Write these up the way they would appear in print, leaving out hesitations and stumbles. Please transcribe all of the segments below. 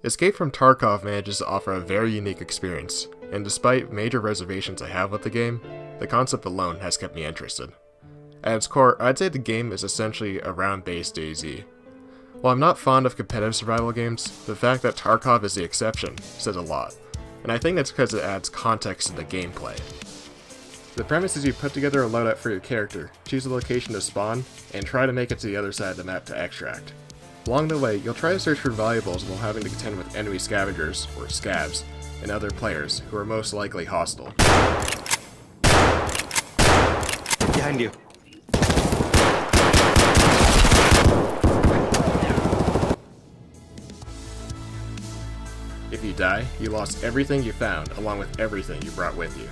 Escape from Tarkov manages to offer a very unique experience, and despite major reservations I have with the game, the concept alone has kept me interested. At its core, I'd say the game is essentially a round-based DayZ. While I'm not fond of competitive survival games, the fact that Tarkov is the exception says a lot, and I think that's because it adds context to the gameplay. The premise is you put together a loadout for your character, choose a location to spawn, and try to make it to the other side of the map to extract. Along the way, you'll try to search for valuables while having to contend with enemy scavengers, or scavs, and other players, who are most likely hostile. Behind you. If you die, you lost everything you found, along with everything you brought with you.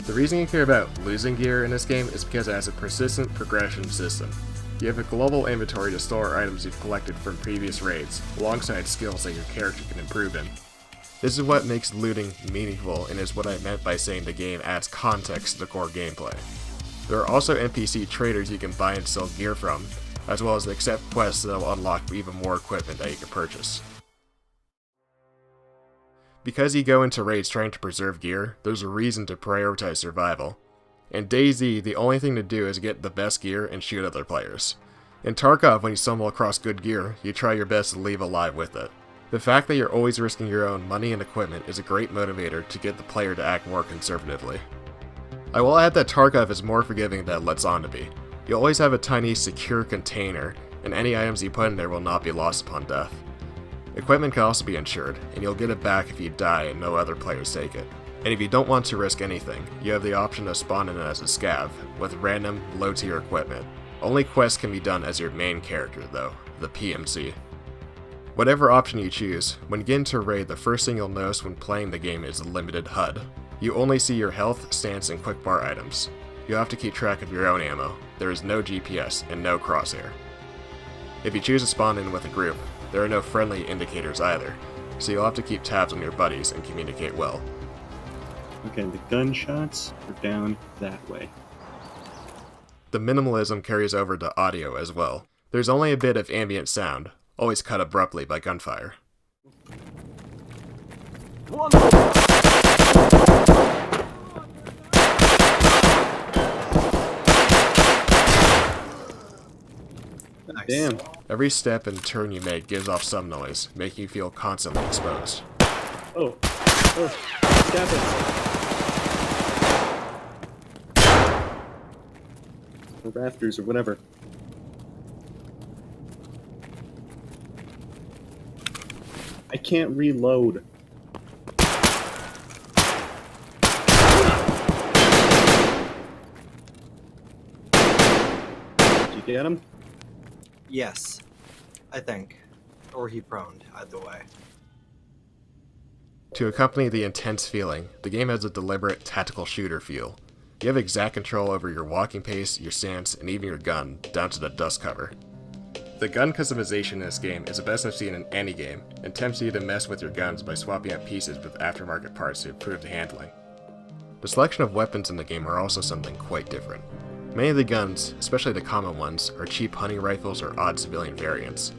The reason you care about losing gear in this game is because it has a persistent progression system. You have a global inventory to store items you've collected from previous raids, alongside skills that your character can improve in. This is what makes looting meaningful and is what I meant by saying the game adds context to the core gameplay. There are also NPC traders you can buy and sell gear from, as well as accept quests that will unlock even more equipment that you can purchase. Because you go into raids trying to preserve gear, there's a reason to prioritize survival. In DayZ, the only thing to do is get the best gear and shoot other players. In Tarkov, when you stumble across good gear, you try your best to leave alive with it. The fact that you're always risking your own money and equipment is a great motivator to get the player to act more conservatively. I will add that Tarkov is more forgiving than it lets on to be. You always have a tiny, secure container, and any items you put in there will not be lost upon death. Equipment can also be insured, and you'll get it back if you die and no other players take it. And if you don't want to risk anything, you have the option to spawn in as a scav, with random, low-tier equipment. Only quests can be done as your main character though, the PMC. Whatever option you choose, when you get into a raid, the first thing you'll notice when playing the game is the limited HUD. You only see your health, stance, and quick bar items. You'll have to keep track of your own ammo. There is no GPS and no crosshair. If you choose to spawn in with a group, there are no friendly indicators either, so you'll have to keep tabs on your buddies and communicate well. Okay, the gunshots are down that way. The minimalism carries over to audio as well. There's only a bit of ambient sound, always cut abruptly by gunfire. Nice. Damn. Every step and turn you make gives off some noise, making you feel constantly exposed. Oh, stab it. Or rafters or whatever. I can't reload. Did you get him? Yes, I think. Or he proned, either way. To accompany the intense feeling, the game has a deliberate tactical shooter feel. You have exact control over your walking pace, your stance, and even your gun, down to the dust cover. The gun customization in this game is the best I've seen in any game, and tempts you to mess with your guns by swapping out pieces with aftermarket parts to improve the handling. The selection of weapons in the game are also something quite different. Many of the guns, especially the common ones, are cheap hunting rifles or odd civilian variants.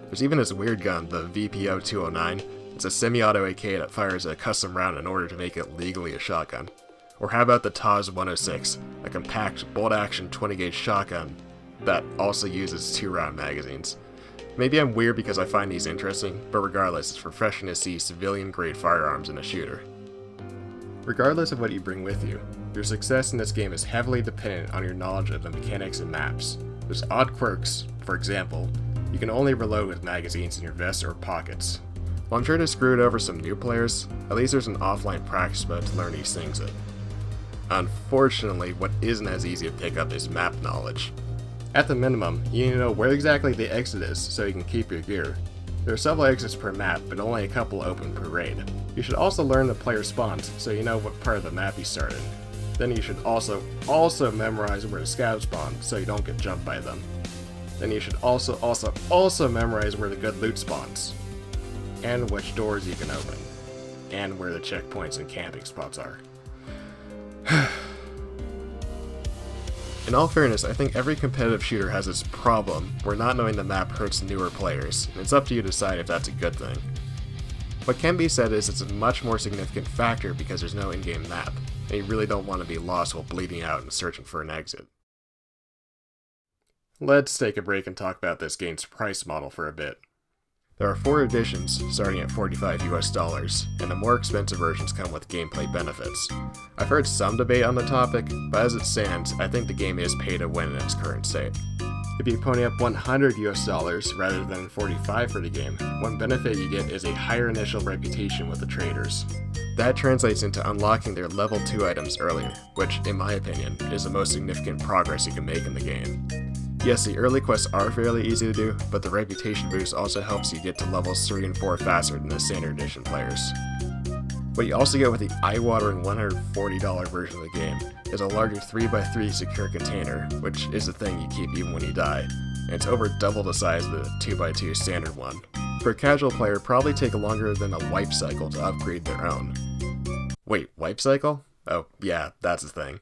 There's even this weird gun, the VPO-209. It's a semi-auto AK that fires a custom round in order to make it legally a shotgun. Or how about the TAZ-106, a compact, bolt-action 20-gauge shotgun that also uses 2-round magazines. Maybe I'm weird because I find these interesting, but regardless, it's refreshing to see civilian-grade firearms in a shooter. Regardless of what you bring with you, your success in this game is heavily dependent on your knowledge of the mechanics and maps. There's odd quirks. For example, you can only reload with magazines in your vest or pockets. While I'm sure to screw it over some new players, at least there's an offline practice mode to learn these things in. Unfortunately, what isn't as easy to pick up is map knowledge. At the minimum, you need to know where exactly the exit is so you can keep your gear. There are several exits per map, but only a couple open per raid. You should also learn the player spawns so you know what part of the map you start in. Then you should also memorize where the scavs spawn so you don't get jumped by them. Then you should also memorize where the good loot spawns, and which doors you can open, and where the checkpoints and camping spots are. In all fairness, I think every competitive shooter has its problem where not knowing the map hurts newer players, and it's up to you to decide if that's a good thing. What can be said is it's a much more significant factor because there's no in-game map, and you really don't want to be lost while bleeding out and searching for an exit. Let's take a break and talk about this game's price model for a bit. There are 4 editions, starting at $45 and the more expensive versions come with gameplay benefits. I've heard some debate on the topic, but as it stands, I think the game is pay to win in its current state. If you pony up $100 rather than $45 for the game, one benefit you get is a higher initial reputation with the traders. That translates into unlocking their level 2 items earlier, which, in my opinion, is the most significant progress you can make in the game. Yes, the early quests are fairly easy to do, but the reputation boost also helps you get to levels 3 and 4 faster than the standard edition players. What you also get with the eye-watering $140 version of the game is a larger 3x3 secure container, which is the thing you keep even when you die, and it's over double the size of the 2x2 standard one. For a casual player, it'd probably take longer than a wipe cycle to upgrade their own. Wait, wipe cycle? Oh, yeah, that's a thing.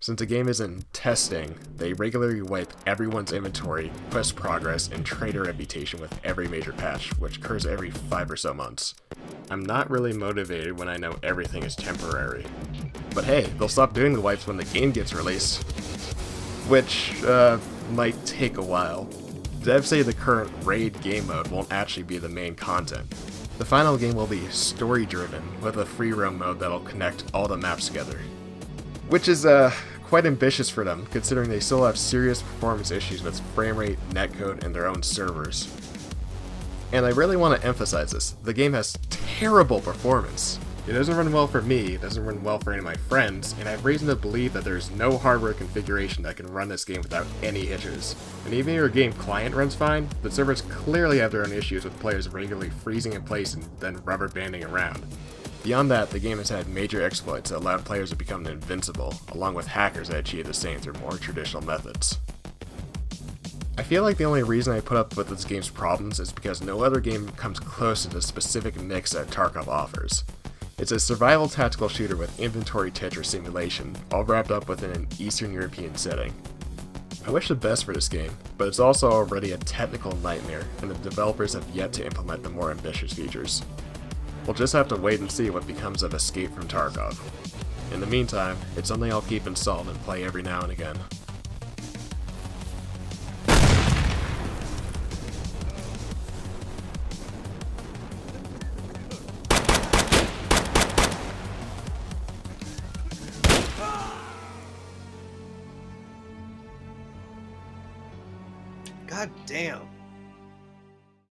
Since the game is in testing, they regularly wipe everyone's inventory, quest progress, and trader reputation with every major patch, which occurs every 5 or so months. I'm not really motivated when I know everything is temporary. But hey, they'll stop doing the wipes when the game gets released. Which, might take a while. Devs say the current raid game mode won't actually be the main content. The final game will be story-driven, with a free roam mode that'll connect all the maps together. Which is, quite ambitious for them, considering they still have serious performance issues with frame rate, netcode, and their own servers. And I really want to emphasize this, the game has terrible performance. It doesn't run well for me, it doesn't run well for any of my friends, and I have reason to believe that there's no hardware configuration that can run this game without any issues. And even if your game client runs fine, the servers clearly have their own issues with players regularly freezing in place and then rubber banding around. Beyond that, the game has had major exploits that allowed players to become invincible, along with hackers that achieve the same through more traditional methods. I feel like the only reason I put up with this game's problems is because no other game comes close to the specific mix that Tarkov offers. It's a survival tactical shooter with inventory Tetris simulation, all wrapped up within an Eastern European setting. I wish the best for this game, but it's also already a technical nightmare, and the developers have yet to implement the more ambitious features. We'll just have to wait and see what becomes of Escape from Tarkov. In the meantime, it's something I'll keep installed and play every now and again. God damn.